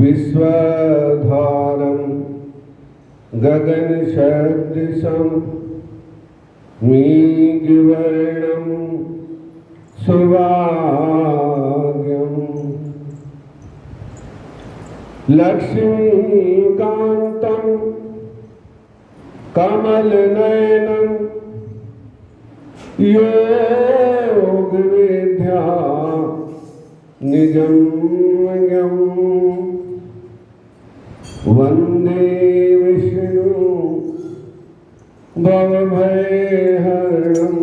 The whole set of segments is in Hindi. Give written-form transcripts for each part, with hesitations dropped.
विश्वधारं गगनसदृशं मेघवर्णं सुभाग्यं लक्ष्मीकान्तं कमलनयनं योगविद्या निगम्यं वन्दे विष्णु भवभयहरणं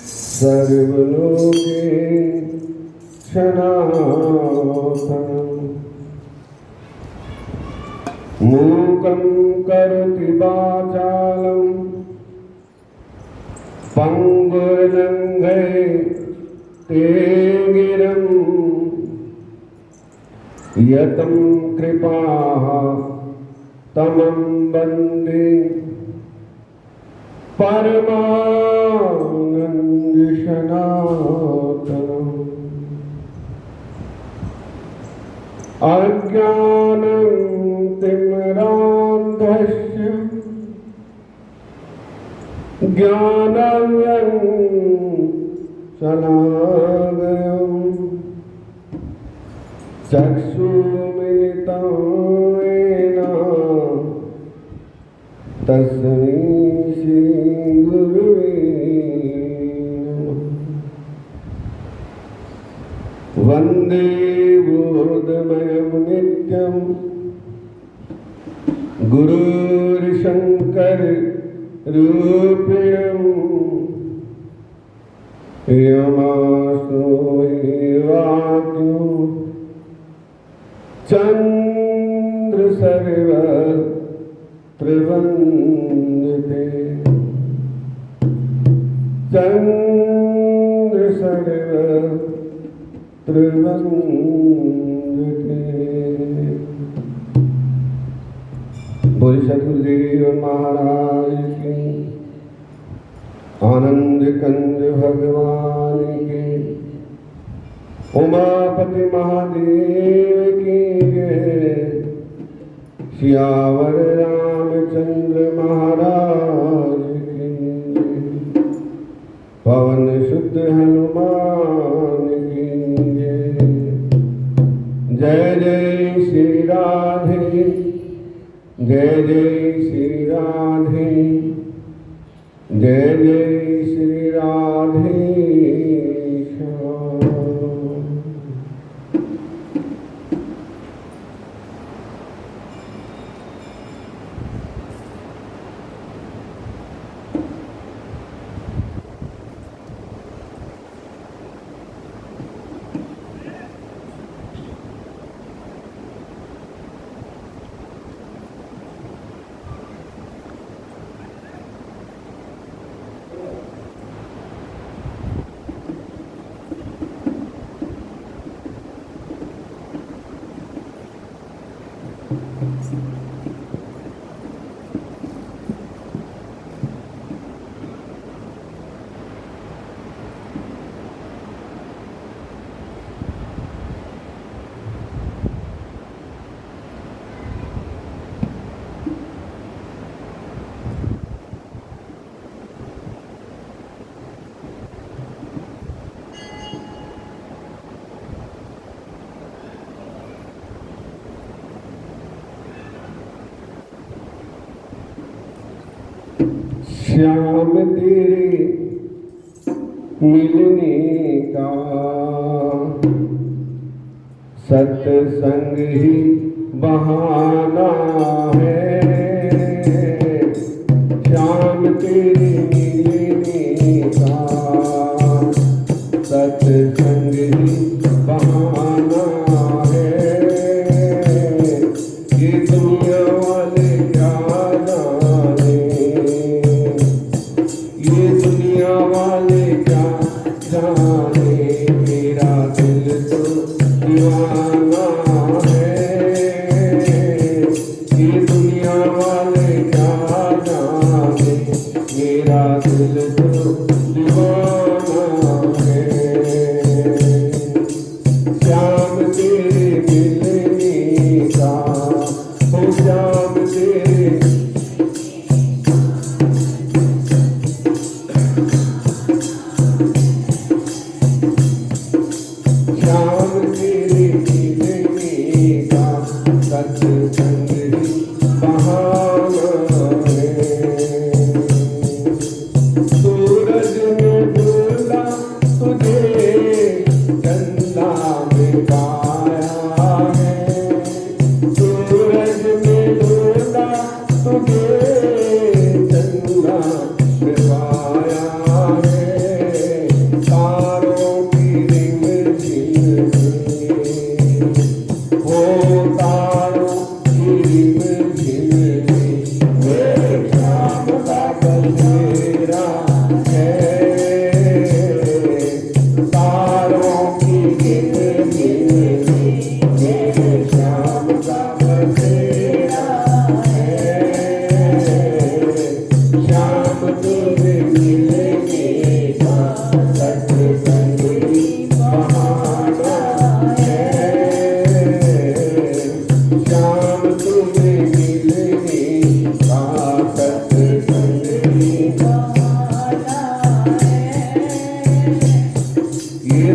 सर्वलोकेशनाथनं मूकं करोति वाचालं पंगुर्लंघयते गिरं यतं कृपाः तमं वन्दे परमानन्दसनातनम् अज्ञानं तिमिरान्धस्य ज्ञानव्यं शलाघयं चक्षुर्मिलितं येन तस्मै श्रीगुरुवे नमः। वन्दे बोधमयं नित्यं गुरुर्शङ्कर रूपिणं यमासुवाक्यो चन्द्रसर्वत्रवन्दते चन्द्रसर्वत्रवन्दते। बोले सद्गुरुदेव महाराज की, आनंद कंद भगवान की, उमापति महादेव की जय। सियावर रामचंद्र महाराज की जय। पवन सुत हनुमान की जय। जय जय श्री राधे, जय जय श्री राधे, जय जय श्री राधे श्याम। श्याम तेरे मिलने का सत्संग ही बहाना है। श्याम तेरे मिलने का सत्संग ही बहाना है। ये दुनिया वाले क्या जाने, ये दुनिया वाले क्या जाने, मेरा दिल तो दीवाना है। ये दुनिया वाले क्या जाने, मेरा दिल तो दीवाना है।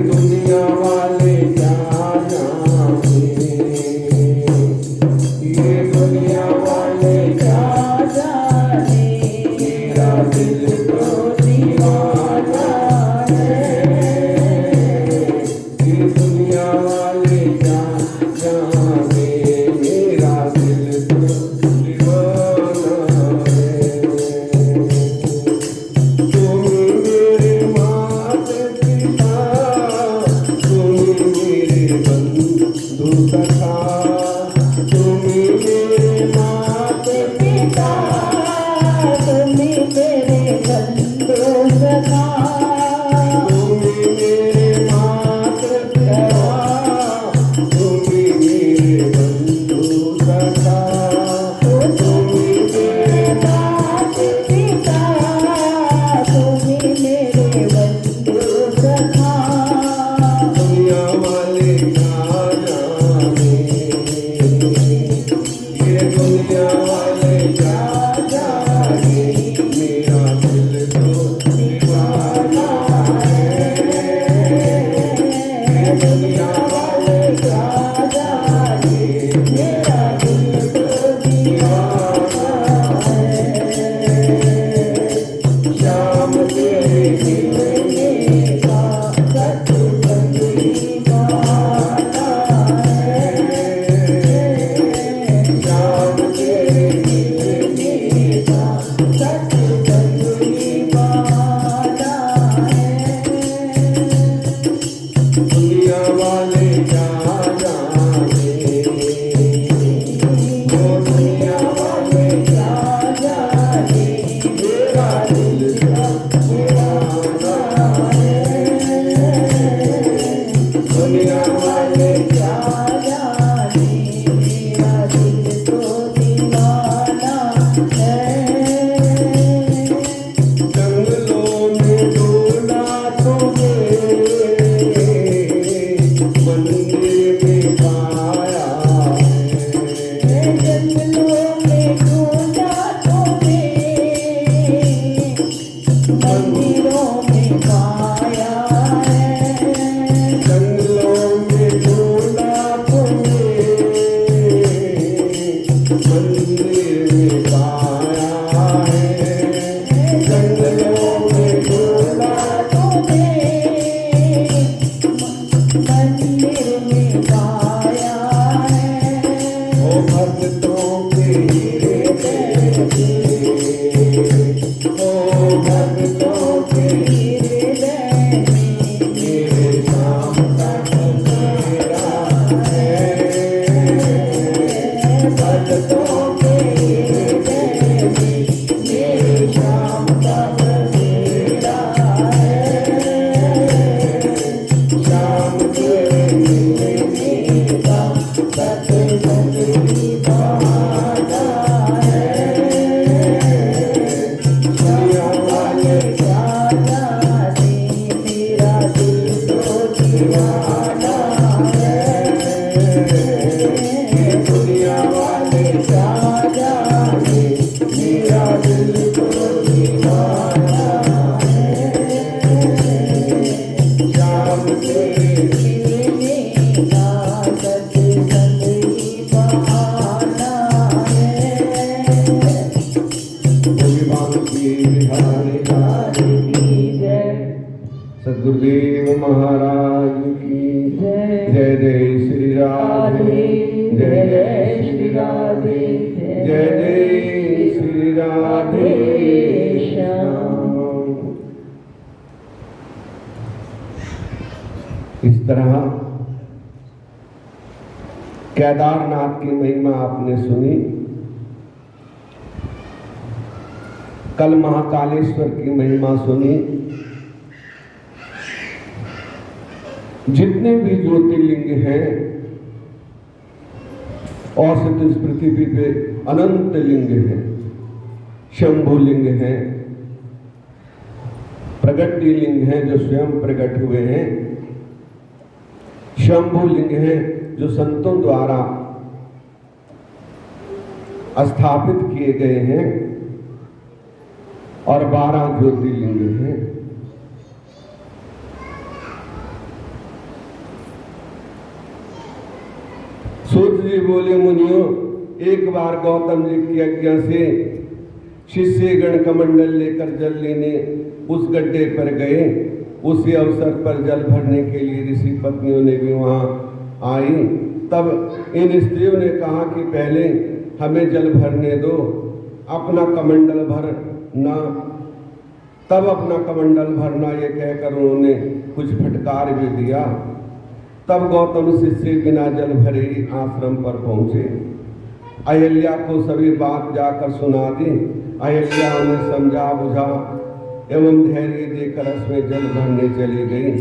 दुनिया वाले क्या जाने, ये दुनिया वाले क्या जाने, मेरा दिल तो दीवाना है। ये दुनिया वाले क्या जाने, मेरा दिल तो दीवाना है। तुम मेरे माता पिता, तुम मेरे बंधु सखा, तुम मेरे माता पिता, तुम मेरे बंधु सखा, तुम मेरे माता पिता, तुम मेरे बंधु सखा, तुम मेरे माता पिता, तुम मेरे बंधु सखा। दुनिया वाले क्या जाने, ये दुनिया वाले क्या जाने, मेरा दिल तो दीवाना है। ये दुनिया वाले क्या जाने, मेरा दिल तो दीवाना है। श्याम तेरे मिलने का सत्संग दीवाना है। श्याम तेरे मिलने का सत्संग दीवाना है। दुनिया वाले क्या जाने, वो दुनिया वाले क्या जाने, मेरा दिल तो दीवाना है। दुनिया वाले क्या जाने, मेरा दिल तो दीवाना है। जंगलों में ढूंढा तुम्हें, मंदिर में पाया है। जंगलों में ढूंढा तुम्हें, मंदिरों में पाया है। जंगलों में ढूंढा तुम्हें, मंदिर में पाया है। जंगलों में ढूंढा तुम्हें, मंदिर में पाया है। ओ भक्तों के हृदय में, ओ भक्तों के हृदय में, मेरे श्याम का बसेरा है। भक्तों के हृदय में, मेरे श्याम का बसेरा है। श्याम तेरे मिलने का सत्संग दीवाना है। दुनिया वाले क्या जाने, मेरा दिल तो दीवाना है। ये दुनिया वाले क्या जाने, मेरा दिल तो दीवाना है। श्याम तेरे मिलने का सत्संग दीवाना है। भगवान की बिहारी लाल की जय, सद्गुरुदेव महाराज की जय। जय जय श्री राधे, जय जय श्री राधे, जय जय श्री राधे श्याम। इस तरह केदारनाथ की महिमा आपने सुनी। कल महाकालेश्वर की महिमा सुनी। जितने भी ज्योतिर्लिंग हैं, औसत इस पृथ्वी पे अनंत लिंग हैं, शंभु लिंग हैं, प्रगति लिंग हैं जो स्वयं प्रकट हुए हैं, शंभु लिंग हैं जो संतों द्वारा स्थापित किए गए हैं, और 12 ज्योतिर्लिंग हैं। सूत जी बोले, मुनियों, एक बार गौतम जी की आज्ञा से शिष्य गण कमंडल लेकर जल लेने उस गड्ढे पर गए। उसी अवसर पर जल भरने के लिए ऋषि पत्नियों ने भी वहां आई। तब इन स्त्रियों ने कहा कि पहले हमें जल भरने दो, अपना कमंडल भरना। तब अपना कमंडल भरना ये कहकर उन्होंने कुछ फटकार भी दिया। तब गौतम शिष्य बिना जल भरे ही आश्रम पर पहुंचे। अहिल्या को सभी बात जाकर सुना दी। अहिल्या उन्हें समझा बुझा एवं धैर्य देकर उसमें जल भरने चली गई।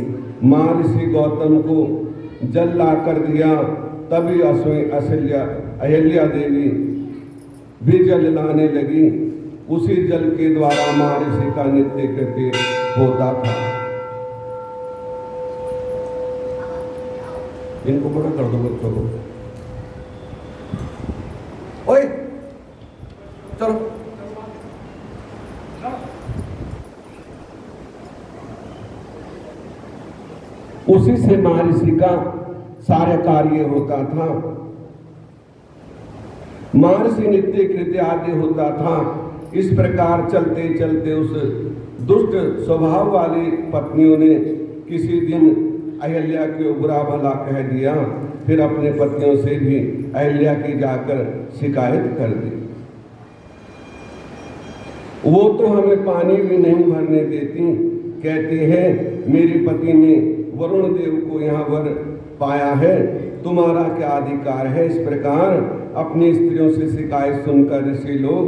महर्षि गौतम को जल ला कर दिया। तभी अहिल्या देवी भी जल लाने लगी। उसी जल के द्वारा महर्षि का नित्य कृत्य होता था। इनको मना कर दो बच्चों को। ओए चलो। उसी से महर्षि का सारे कार्य होता था। महर्षि नित्य कृत्य आदि होता था। इस प्रकार चलते चलते उस दुष्ट स्वभाव वाली पत्नियों ने किसी दिन अहिल्या को बुरा भला कह दिया। फिर अपने पतियों से भी अहिल्या की जाकर शिकायत कर दी। वो तो हमें पानी भी नहीं भरने देती। कहती है मेरे पति ने वरुण देव को यहाँ वर पाया है, तुम्हारा क्या अधिकार है। इस प्रकार अपनी स्त्रियों से शिकायत सुनकर ऋषि लोग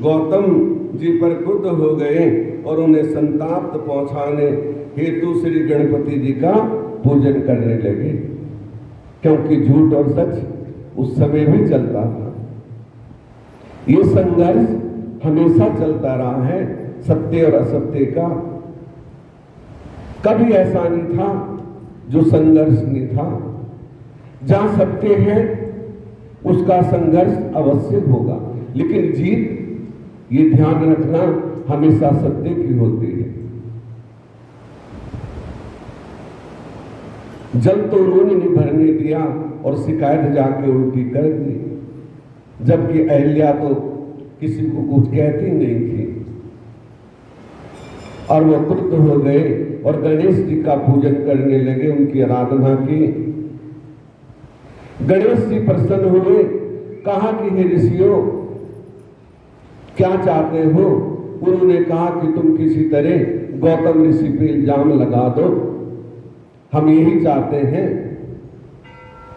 गौतम जी पर क्रुद्ध हो गए और उन्हें संताप पहुंचाने हेतु श्री गणपति जी का पूजन करने लगे। क्योंकि झूठ और सच उस समय भी चलता था। ये संघर्ष हमेशा चलता रहा है, सत्य और असत्य का। कभी ऐसा नहीं था जो संघर्ष नहीं था। जहां सत्य है उसका संघर्ष अवश्य होगा, लेकिन जीत ये ध्यान रखना हमेशा सत्य की होती है। जल तो उन्होंने नहीं भरने दिया और शिकायत जाके उल्टी कर दी, जबकि अहिल्या तो किसी को कुछ कहती नहीं थी। और वो क्रुद्ध हो गए और गणेश जी का पूजन करने लगे, उनकी आराधना की। गणेश जी प्रसन्न हुए, कहा कि हे ऋषियों क्या चाहते हो। उन्होंने कहा कि तुम किसी तरह गौतम ऋषि पे इल्जाम लगा दो, हम यही चाहते हैं।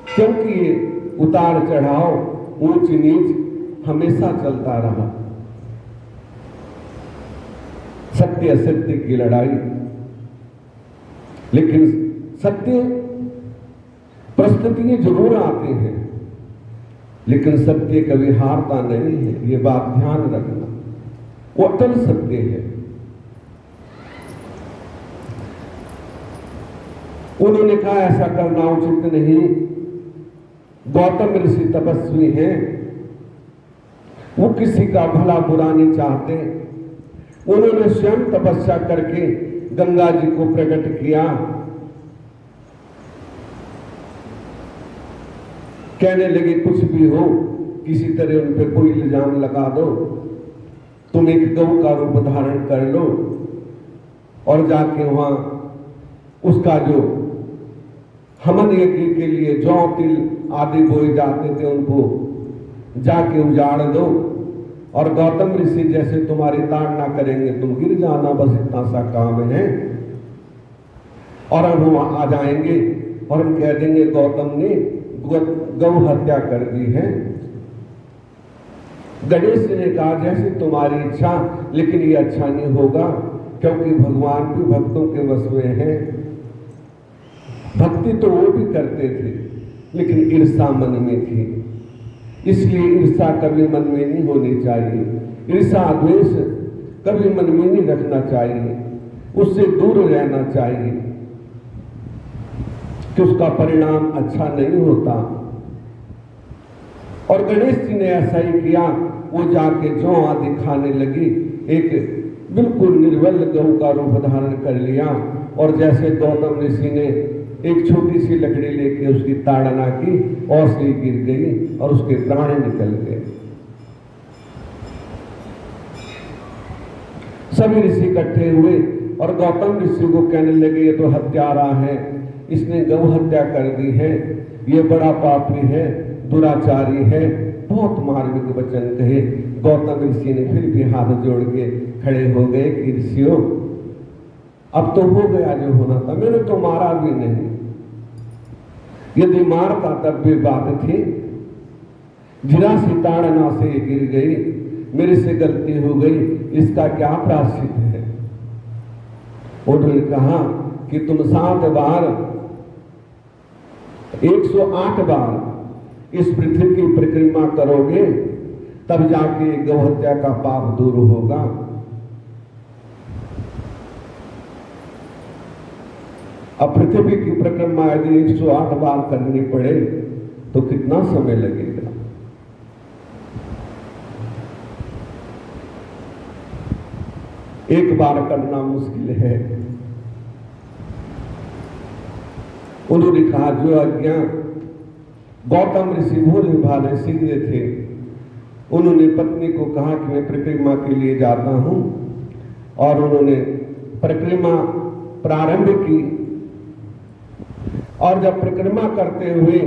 क्योंकि ये उतार चढ़ाव ऊंच नीच हमेशा चलता रहा, सत्य असत्य की लड़ाई। लेकिन सत्य परिस्थितियां जरूर आती हैं, लेकिन सत्य कभी हारता नहीं है, ये बात ध्यान रखना। वो अटल सत्य है। उन्होंने कहा ऐसा करना उचित नहीं। गौतम ऋषि तपस्वी हैं, वो किसी का भला बुरा नहीं चाहते। उन्होंने स्वयं तपस्या करके गंगा जी को प्रकट किया। कहने लगे कुछ भी हो, किसी तरह उन पर कोई इल्जाम लगा दो, तुम एक गौ का रूप धारण कर लो और जाके वहां उसका जो हवन यज्ञ के लिए जौ तिल आदि बोए जाते थे उनको जाके उजाड़ दो, और गौतम ऋषि जैसे तुम्हारी ताड़ना करेंगे तुम गिर जाना, बस इतना सा काम है। और हम आ जाएंगे और हम कह देंगे गौतम ने गौ हत्या कर दी है। गणेश जी ने कहा जैसे तुम्हारी इच्छा, लेकिन ये अच्छा नहीं होगा, क्योंकि भगवान भी भक्तों के वश में है। भक्ति तो वो भी करते थे, लेकिन ईर्षा मन में थी, इसलिए ईर्षा कभी मन में नहीं होनी चाहिए। ईर्षा द्वेष कभी मन में नहीं रखना चाहिए, उससे दूर रहना चाहिए कि उसका परिणाम अच्छा नहीं होता। और गणेश जी ने ऐसा ही किया, वो जाके जौ आदि खाने लगी, एक बिल्कुल निर्बल गौ का रूप धारण कर लिया। और जैसे गौतम ऋषि ने एक छोटी सी लकड़ी लेके उसकी ताड़ना की, औसली गिर गई और उसके प्राण निकल गए। सभी ऋषि इकट्ठे हुए और गौतम ऋषि को कहने लगे, ये तो हत्यारा है, इसने गौ हत्या कर दी है, ये बड़ा पापी है, दुराचारी है। बहुत मार्मिक वचन कहे। गौतम ऋषि ने फिर भी हाथ जोड़ के खड़े हो गए कि ऋषियों, अब तो हो गया जो होना था, मैंने तो मारा भी नहीं, यदि मारता तब भी बात थी, जरा सी ताड़ना से गिर गई, मेरे से गलती हो गई, इसका क्या प्रायश्चित है। उन्होंने कहा कि तुम 7 बार 108 बार इस पृथ्वी की परिक्रमा करोगे, तब जाके गौहत्या का पाप दूर होगा। अब पृथ्वी की परिक्रमा यदि 108 बार करनी पड़े तो कितना समय लगेगा। एक बार करना मुश्किल है। उन्होंने कहा, जो आज्ञा। गौतम ऋषि भोले भाले सीधे थे। उन्होंने पत्नी को कहा कि मैं परिक्रमा के लिए जाता हूं, और उन्होंने परिक्रमा प्रारंभ की। और जब परिक्रमा करते हुए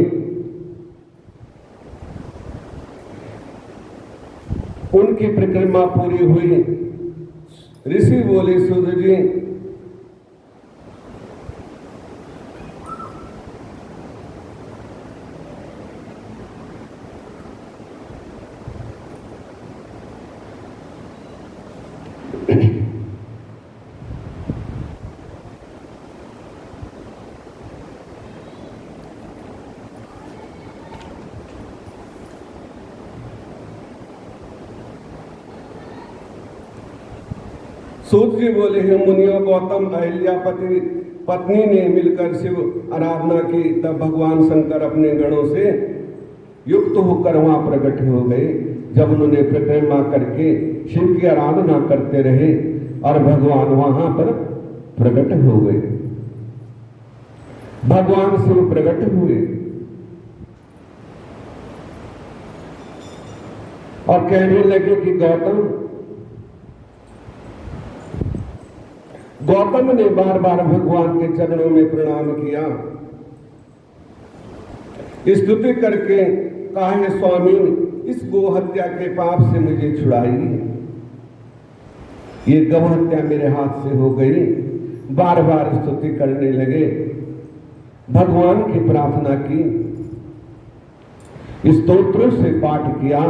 उनकी परिक्रमा पूरी हुई, ऋषि बोले, सूर्य जी, सूत जी बोले, हे मुनियों, गौतम अहिल्यापति पत्नी ने मिलकर शिव आराधना की, तब भगवान शंकर अपने गणों से युक्त होकर वहां प्रकट हो गए। जब उन्होंने परिक्रमा करके शिव की आराधना करते रहे और भगवान वहां पर प्रकट हो गए। भगवान शिव प्रकट हुए और कहने लगे कि गौतम ने बार बार भगवान के चरणों में प्रणाम किया, स्तुति करके कहा, है स्वामी, इस गो हत्या के पाप से मुझे छुड़ाइए। ये गौ हत्या मेरे हाथ से हो गई। बार बार स्तुति करने लगे, भगवान की प्रार्थना की, स्तोत्रों से पाठ किया।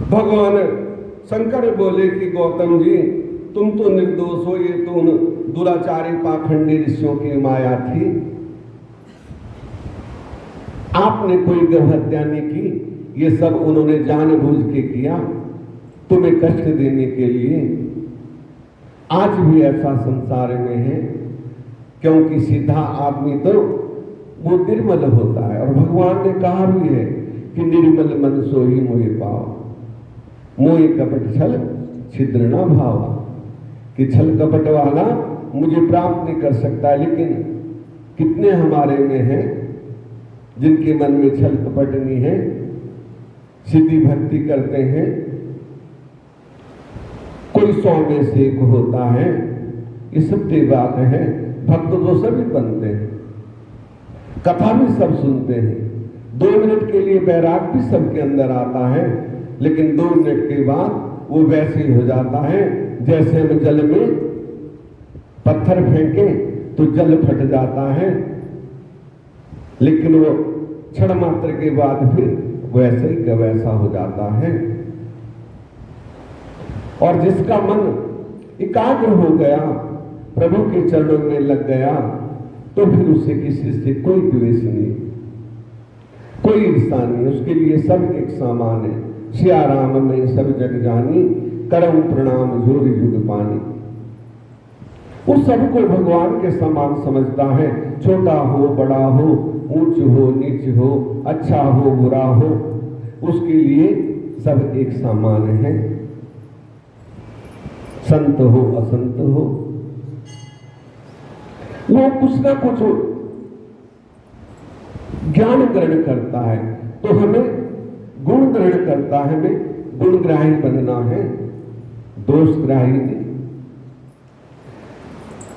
भगवान शंकर बोले कि गौतम जी, तुम तो निर्दोष हो, ये तो उन दुराचारी पाखंडी ऋषियों की माया थी। आपने कोई गौ हत्या नहीं की, ये सब उन्होंने जानबूझ के किया तुम्हें कष्ट देने के लिए। आज भी ऐसा संसार में है, क्योंकि सीधा आदमी तो वो निर्मल होता है, और भगवान ने कहा भी है कि निर्मल मन सोई मोहि पाव, मोहि कपट छल छिद्र न भावा। कि छल कपट वाला मुझे प्राप्त नहीं कर सकता, लेकिन कितने हमारे में हैं जिनके मन में छल कपट नहीं है, सिद्धि भक्ति करते हैं। कोई 100 में से एक होता है, ये सत्य बात है। भक्त तो सभी बनते हैं, कथा भी सब सुनते हैं, 2 मिनट के लिए बैराग भी सबके अंदर आता है, लेकिन 2 मिनट के बाद वो वैसे ही हो जाता है जैसे हम जल में पत्थर फेंकें तो जल फट जाता है, लेकिन वो क्षण मात्र के बाद फिर वैसे ही का वैसा हो जाता है। और जिसका मन एकाग्र हो गया, प्रभु के चरणों में लग गया, तो फिर उसे किसी से कोई द्वेष नहीं, कोई ईर्षा नहीं, उसके लिए सब एक समान है। सिया राम में सब जग जानी, करम प्रणाम जोरी जुग पानी। वो सबको भगवान के समान समझता है, छोटा हो बड़ा हो, ऊंच हो नीच हो, अच्छा हो बुरा हो, उसके लिए सब एक समान है। संत हो असंत हो, वो कुछ ना कुछ ज्ञान ग्रहण करता है, तो हमें गुण ग्रहण करता है, हमें गुणग्राही बनना है, दोषग्राही नहीं।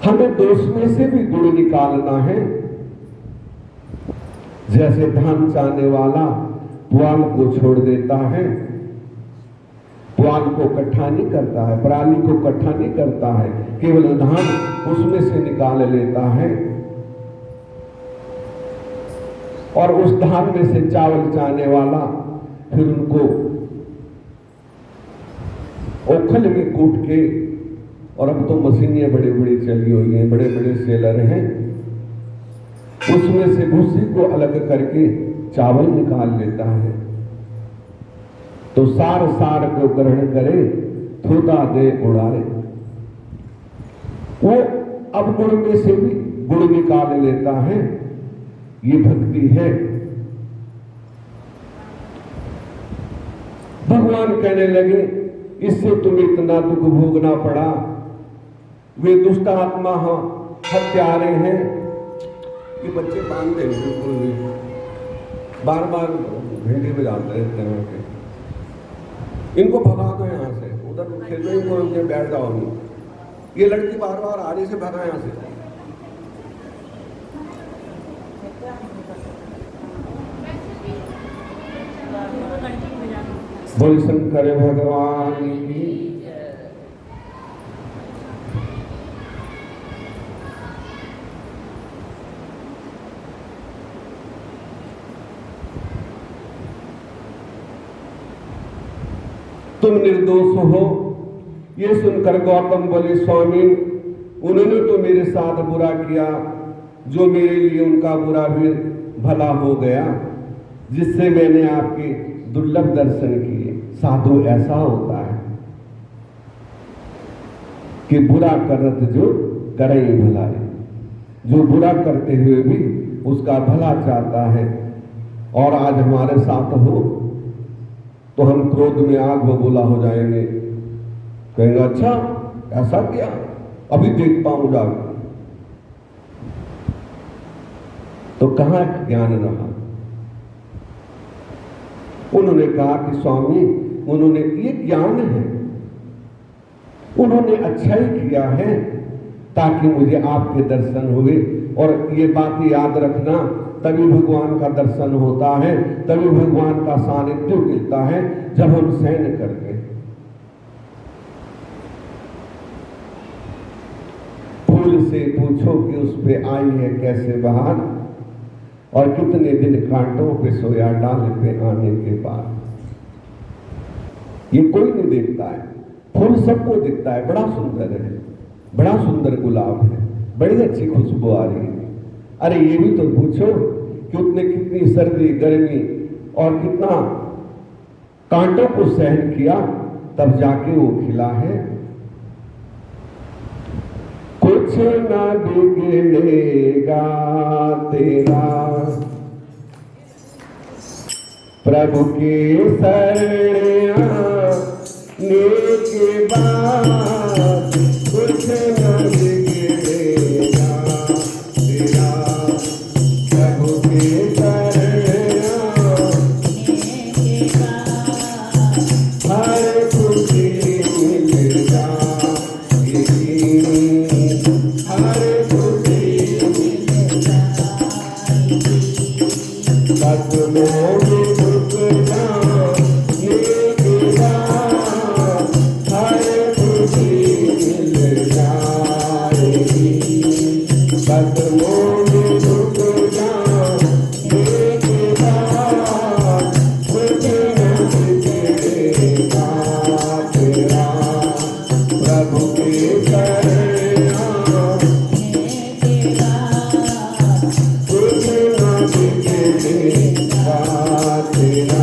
हमें दोष में से भी गुण निकालना है। जैसे धान चाहने वाला पुआल को छोड़ देता है, पुआल को इकट्ठा नहीं करता है, पराली को इकट्ठा नहीं करता है, केवल धान उसमें से निकाल लेता है और उस धान में से चावल चाहने वाला फिर उनको ओखल में कूट के, और अब तो मशीनें बड़ी बड़ी चली हुई हैं, बड़े बड़े सेलर हैं, उसमें से भूसी को अलग करके चावल निकाल लेता है। तो सार सार को ग्रहण करे, थोड़ा दे उड़ारे। वो अब गुण में से भी गुण निकाल लेता है। ये भक्ति है। भगवान कहने लगे इससे तुम्हें इतना दुख भोगना पड़ा, वे दुष्ट आत्मा हत्यारे हैं। ये बच्चे बांधते हैं बिल्कुल भी, बार बार भिंडी में जाते रहते हैं, इनको भगा दो यहाँ से, उधर खेल में इनको बैठ जाओ नहीं। ये लड़की बार बार आने से भगा यहाँ से। बोल शंकर भगवान की। तुम निर्दोष हो, ये सुनकर गौतम बोले स्वामी उन्होंने तो मेरे साथ बुरा किया, जो मेरे लिए उनका बुरा भी भला हो गया, जिससे मैंने आपके दुर्लभ दर्शन किए। साधु ऐसा होता है कि बुरा करत जो करे भलाई, जो बुरा करते हुए भी उसका भला चाहता है। और आज हमारे साथ हो तो हम क्रोध में आग बबूला हो जाएंगे, कहेंगे अच्छा ऐसा किया, अभी देखता हूं जाकर। तो कहां ज्ञान रहा? उन्होंने कहा कि स्वामी उन्होंने ये ज्ञान है, उन्होंने अच्छा ही किया है ताकि मुझे आपके दर्शन हुए। और ये बात याद रखना, तभी भगवान का दर्शन होता है, तभी भगवान का सानिध्य मिलता है जब हम सहन करते हैं। फूल से पूछो कि उस पे आई है कैसे बहार, और कितने दिन कांटों पे सोया डाल पे आने के बाद। ये कोई नहीं देखता है, फूल सबको दिखता है, बड़ा सुंदर है, बड़ा सुंदर गुलाब है, बड़ी अच्छी खुशबू आ रही है। अरे ये भी तो पूछो कि उसने कितनी सर्दी गर्मी और कितना कांटों को सहन किया, तब जाके वो खिला है। कुछ ना बिगड़ेगा तेरा प्रभु के शरण आने के बाद, कुछ ना बिगड़ेगा तेरा प्रभु के शरण आने के बाद, हर खुशी मिल जाएगी, हर खुशी मिल जाएगी। कदमों में झुक जाने के बाद, हर खुशी मिल जाएगी। कदमों में झुक जाने के बाद, कुछ न बिगड़ेगा तेरा प्रभु के शरण आने के बाद, कुछ न बिगड़ेगा तेरा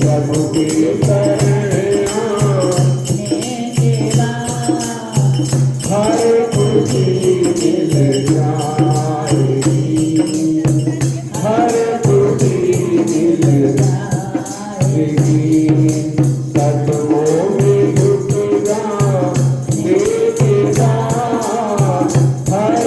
प्रभु के शरण आने के बाद, हर खुशी मिल जाएगी, हर खुशी मिल जाएगी। कदमों में झुक जाने के बाद, हर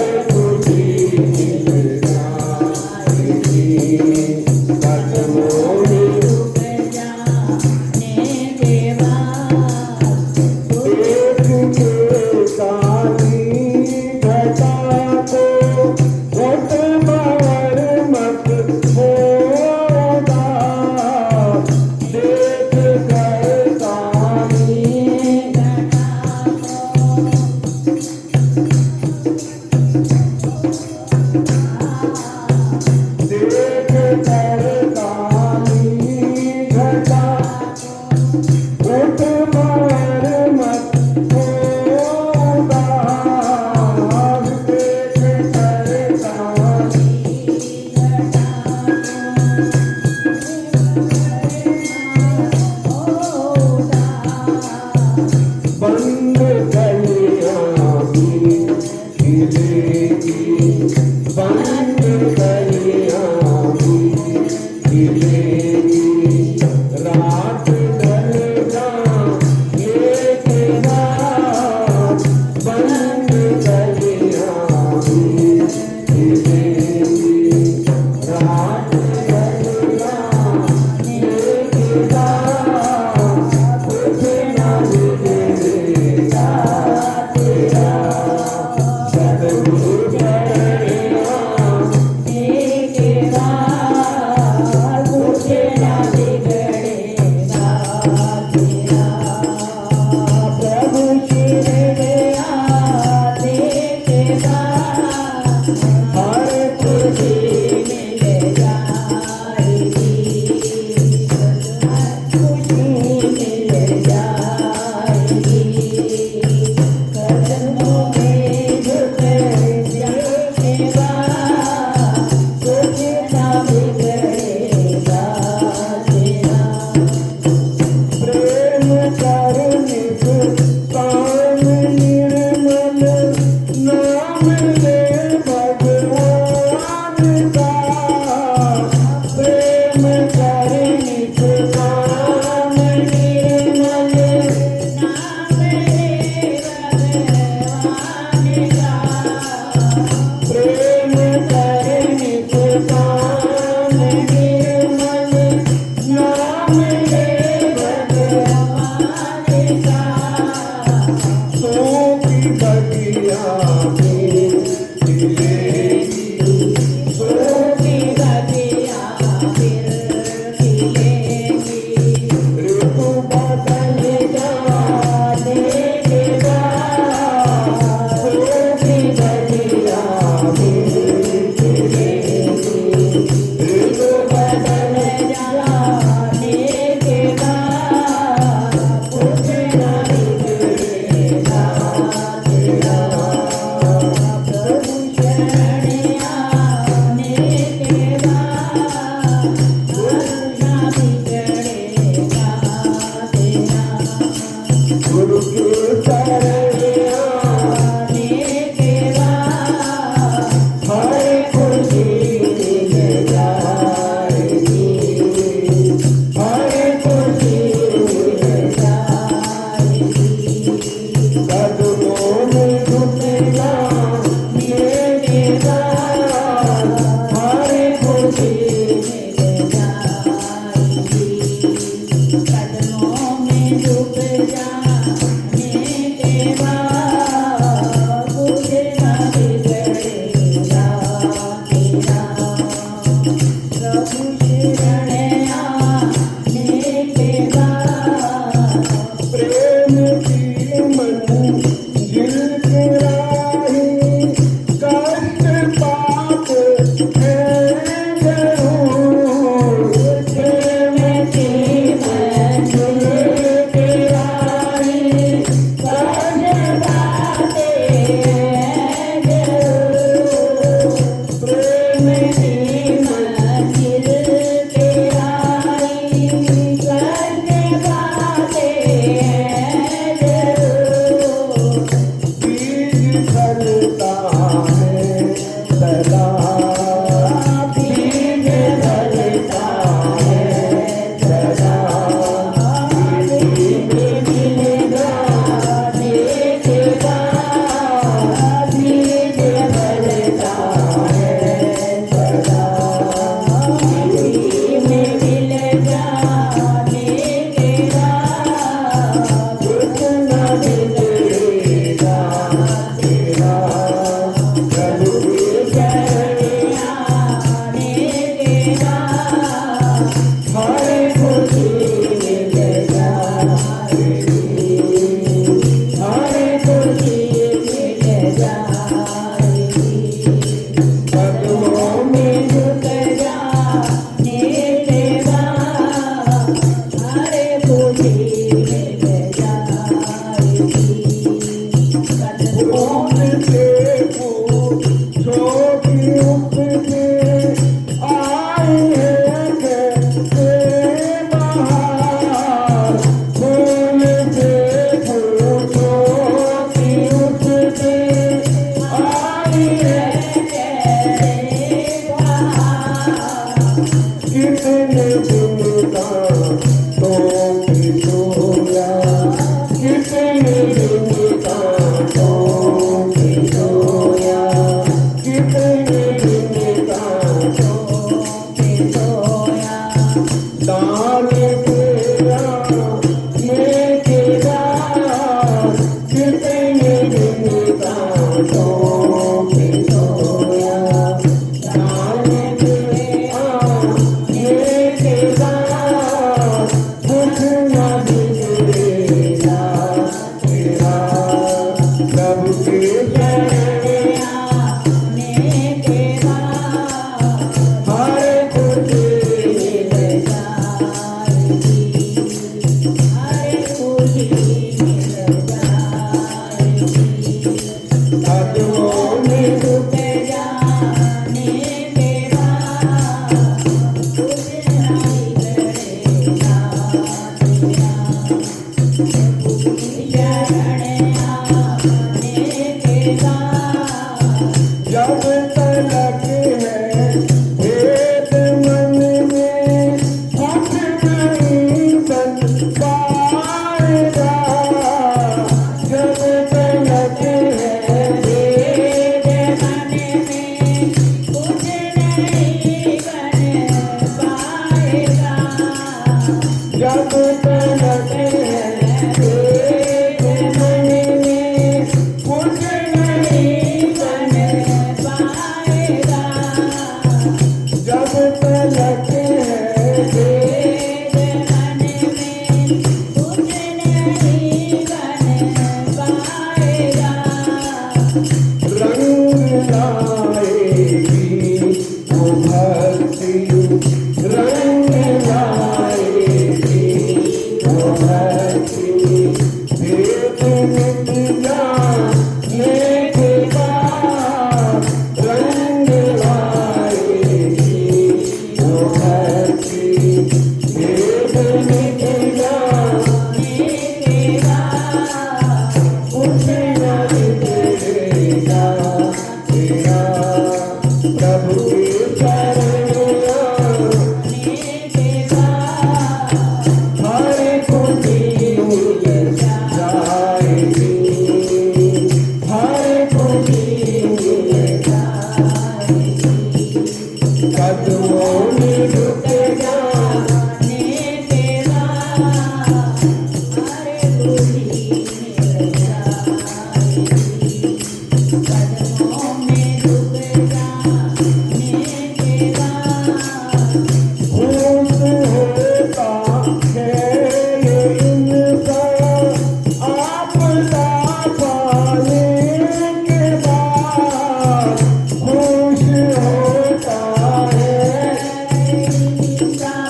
जब तलक है भेद मन में हट नहीं बन पाएगा। जब तलक है भेद मन में कुछ नहीं बन पाएगा। जब तलक है भेद मन में कुछ नहीं बन पाएगा। जब तलक है भेद मन में कुछ नहीं बन पाएगा। रंग लाएगी वो भक्ति, रंग लाएगी वो भक्ति, भेद मिट जाने के बाद। रंग लाएगी वो भक्ति, भेद मिट जाने के बाद। कुछ न बिगड़ेगा तेरा प्रभु के चरण आने के बाद। हर खुशी मिल जाएगी, हर खुशी मिल जाएगी। कदमों में रुक जाने के बाद। हर खुशी मिल जाएगी। कदमों में रुक जाने के बाद। खुश होता है ये इंसान आपदा पाने के बाद। खुश होता है इंसान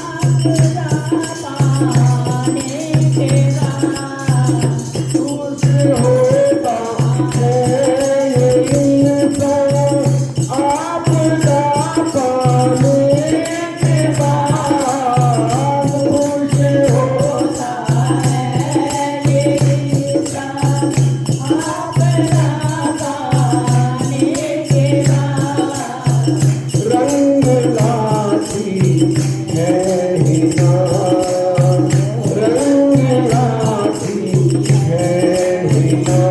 आपदा पाने के बाद। खुश होता है ये इंसान आपदा पाने के बाद। खुश होता है ये इंसान आपदा पाने के बाद। रंग लाती है हिना, रंग लाती है हिना।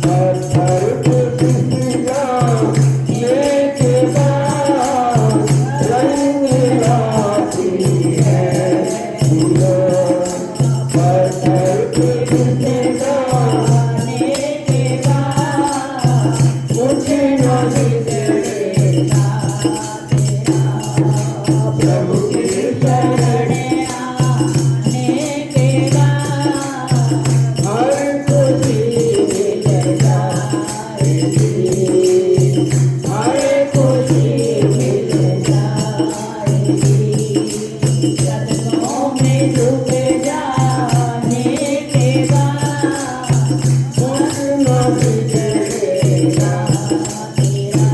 पत्थर पे फिस जाने के बाद। रंग लाती है हिना, पत्थर पे फिस जाने के बाद। कुछ न बिगड़ेगा तेरा प्रभु के शरण आने के बाद। हर खुशी मिल जाएगी, हर खुशी मिल जाएगी। कदमों में रुक जाने के बाद। कुछ न बिगड़ेगा तेरा।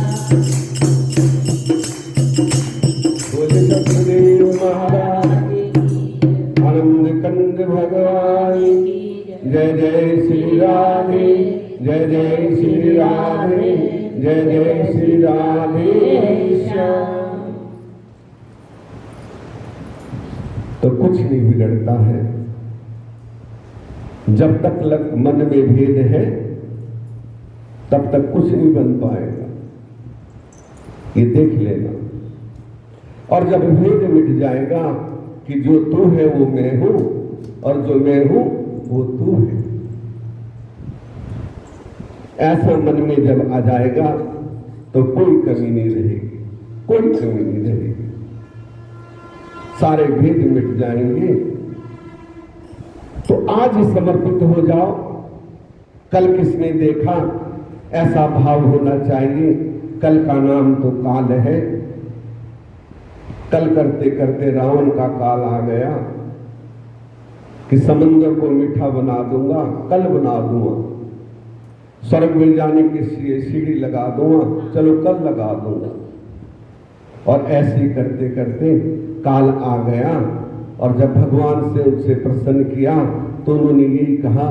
बोले सतगुरुदेव महाराज आनंद कंद भगवान। जय जय श्री राधे, जय जय श्री राधे, जय जय श्री राधे श्याम। तो कुछ नहीं बिगड़ता है जब तक मन में भेद है, तब तक कुछ नहीं बन पाएगा। ये देख लेना। और जब भेद मिट जाएगा कि जो तू है वो मैं हूं और जो मैं हूं वो तू है, ऐसा मन में जब आ जाएगा तो कोई कमी नहीं रहेगी, कोई कमी नहीं रहेगी। सारे भेद मिट जाएंगे। तो आज ही समर्पित हो जाओ। कल किसने देखा, ऐसा भाव होना चाहिए। कल का नाम तो काल है। कल करते करते रावण का काल आ गया कि समंदर को मीठा बना दूंगा, कल बना दूंगा। स्वर्ग में जाने की सीढ़ी लगा दूंगा, चलो कल लगा दूंगा। और ऐसे करते करते काल आ गया। और जब भगवान से उनसे प्रसन्न किया तो उन्होंने यही कहा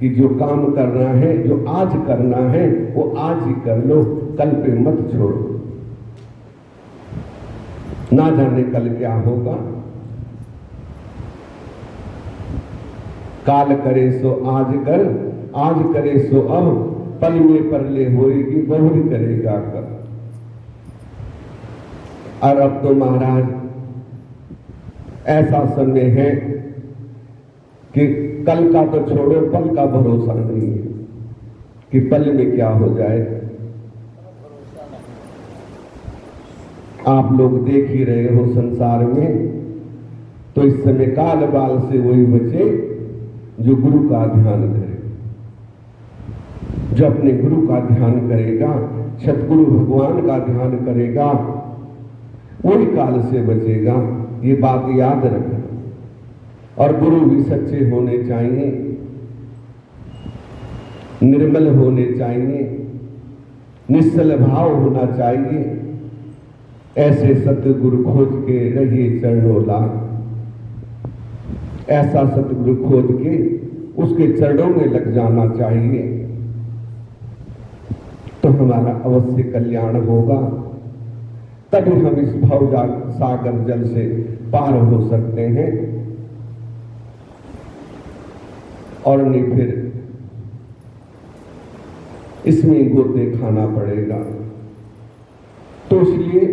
कि जो काम करना है, जो आज करना है, वो आज ही कर लो, कल पे मत छोड़ो। ना जाने कल क्या होगा। काल करे सो आज कर, आज करे सो अब, पल में परले होएगी बहुरी करेगा कर। और अब तो महाराज ऐसा समय है कि कल का तो छोड़ो, पल का भरोसा नहीं है कि पल में क्या हो जाए। आप लोग देख ही रहे हो संसार में, तो इस समय काल बाल से वही बचे जो गुरु का ध्यान करे। जो अपने गुरु का ध्यान करेगा, सतगुरु भगवान का ध्यान करेगा, वही काल से बचेगा। ये बात याद रखना। और गुरु भी सच्चे होने चाहिए, निर्मल होने चाहिए, निश्चल भाव होना चाहिए। ऐसे सतगुरु खोज के रहिए चरणों लाग। ऐसा सतगुरु खोज के उसके चरणों में लग जाना चाहिए, तो हमारा अवश्य कल्याण होगा। तभी हम इस भव सागर जल से पार हो सकते हैं, और नहीं फिर इसमें गोते खाना पड़ेगा। तो इसलिए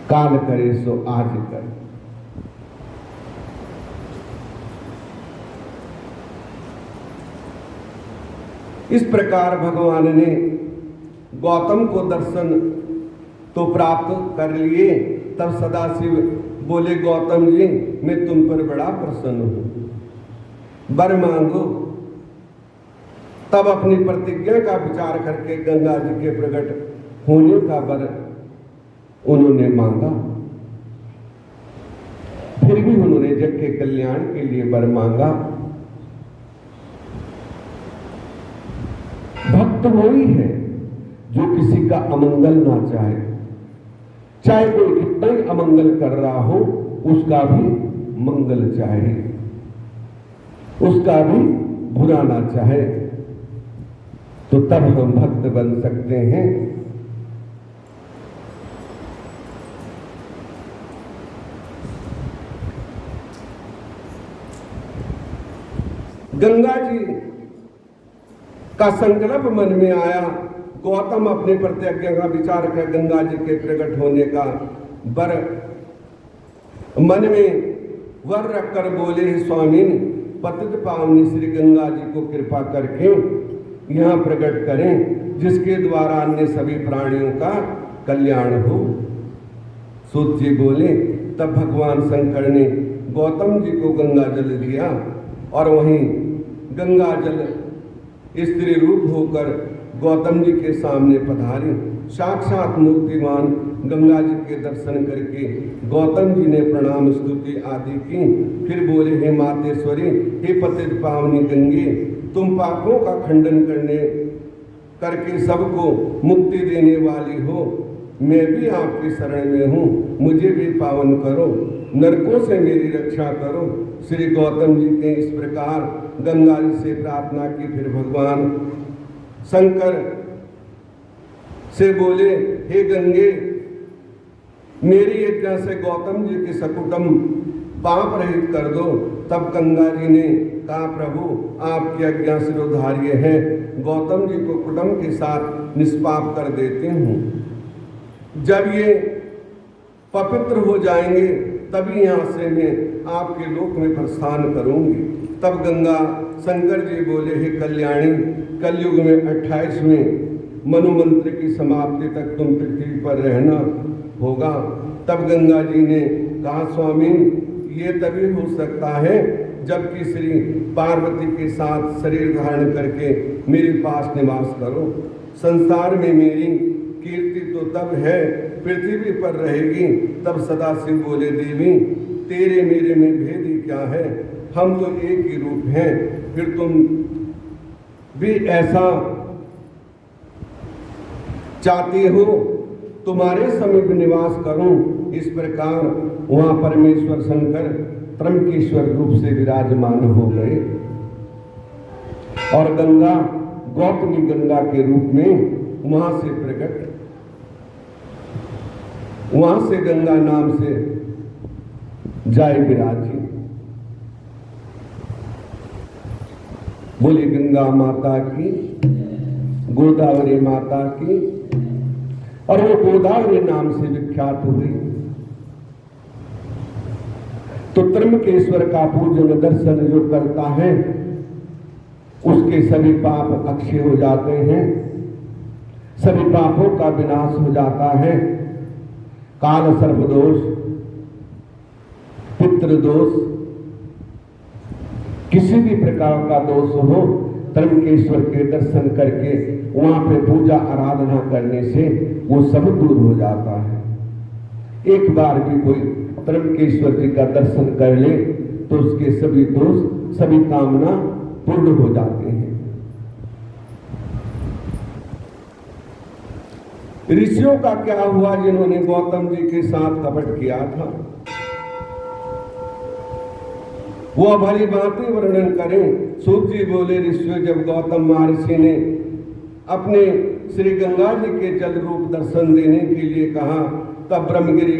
काल करे सो आज कर। इस प्रकार भगवान ने गौतम को दर्शन तो प्राप्त कर लिए। तब सदाशिव बोले, गौतम जी मैं तुम पर बड़ा प्रसन्न हूं, वर मांगो। तब अपनी प्रतिज्ञा का विचार करके गंगा जी के प्रकट होने का वर उन्होंने मांगा। फिर भी उन्होंने जग के कल्याण के लिए वर मांगा। भक्त वही है जो किसी का अमंगल ना चाहे, चाहे कोई कितना ही अमंगल कर रहा हो, उसका भी मंगल चाहे, उसका भी बुरा ना चाहे। तो तब हम भक्त बन सकते हैं। गंगा जी का संकल्प मन में आया। गौतम अपने प्रतिज्ञा का विचार कर गंगा जी के प्रकट होने का वर मन में वर रखकर बोले, स्वामी पतित पावनी श्री गंगा जी को कृपा करके यहाँ प्रकट करें, जिसके द्वारा अन्य सभी प्राणियों का कल्याण हो। सूत जी बोले। तब भगवान शंकर ने गौतम जी को गंगा जल दिया, और वहीं गंगा जल स्त्री रूप होकर गौतम जी के सामने पधारी। साक्षात मूर्तिमान गंगा जी के दर्शन करके गौतम जी ने प्रणाम स्तुति आदि की। फिर बोले, हे मातेश्वरी, हे पतित पावनी गंगे, तुम पापों का खंडन करके सबको मुक्ति देने वाली हो। मैं भी आपकी शरण में हूँ, मुझे भी पावन करो, नरकों से मेरी रक्षा करो। श्री गौतम जी ने इस प्रकार गंगा जी से प्रार्थना की। फिर भगवान शंकर से बोले, हे गंगे, मेरी यज्ञ से गौतम जी के सकुटम पाप रहित कर दो। तब गंगा जी ने कहा, प्रभु आपकी आज्ञा सिरोधार्य है, गौतम जी को कुटुंब के साथ निष्पाप कर देती हूँ। जब ये पवित्र हो जाएंगे तभी यहाँ से मैं आपके लोक में प्रस्थान करूंगी। तब गंगा शंकर जी बोले, हे कल्याणी, कलयुग में 28वें मनुमंत्र की समाप्ति तक तुम पृथ्वी पर रहना होगा। तब गंगा जी ने कहा, स्वामी ये तभी हो सकता है जबकि श्री पार्वती के साथ शरीर धारण करके मेरे पास निवास करो। संसार में मेरी कीर्ति तो तब है पृथ्वी पर रहेगी। तब सदाशिव बोले, देवी तेरे मेरे में भेद ही क्या है, हम तो एक ही रूप हैं। फिर तुम भी ऐसा चाहती हो, तुम्हारे समीप निवास करूं। इस प्रकार वहां परमेश्वर शंकर त्रंबकेश्वर रूप से विराजमान हो गए। और गंगा गौतमी गंगा के रूप में वहां से प्रकट, वहां से गंगा नाम से जाए विराजी। बोली गंगा माता की, गोदावरी माता की। और वो गोदावरी नाम से विख्यात हुई। तो त्र्यंबकेश्वर का पूजन दर्शन जो करता है उसके सभी पाप अक्षय हो जाते हैं, सभी पापों का विनाश हो जाता है। काल सर्पदोष, पितृदोष, किसी भी प्रकार का दोष हो, त्र्यंबकेश्वर के दर्शन करके वहां पे पूजा आराधना करने से वो सब दूर हो जाता है। एक बार भी कोई त्र्यंबकेश्वर जी का दर्शन कर ले तो उसके सभी दोष, सभी कामना पूर्ण हो जाते हैं। ऋषियों का क्या हुआ जिन्होंने गौतम जी के साथ कपट किया था? वो भली भांति वर्णन करें। सूत जी बोले, ऋषियों जब गौतम महर्षि ने अपने श्री गंगा जी के जल रूप दर्शन देने के लिए कहा, तब ब्रह्मगिरी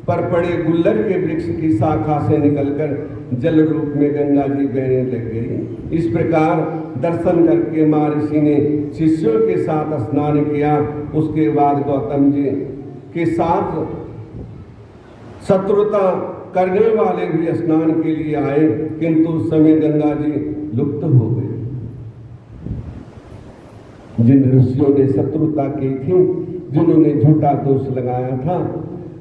पर पड़े गुल्लर के वृक्ष की शाखा से निकलकर जल रूप में गंगा जी बहने लग गई। इस प्रकार दर्शन करके महर्षि ने शिष्यों के साथ स्नान किया। उसके बाद गौतम जी के साथ शत्रुता करने वाले भी स्नान के लिए आए, किंतु उस समय गंगा जी लुप्त हो गए। जिन ऋषियों ने शत्रुता की थी, जिन्होंने झूठा दोष लगाया था,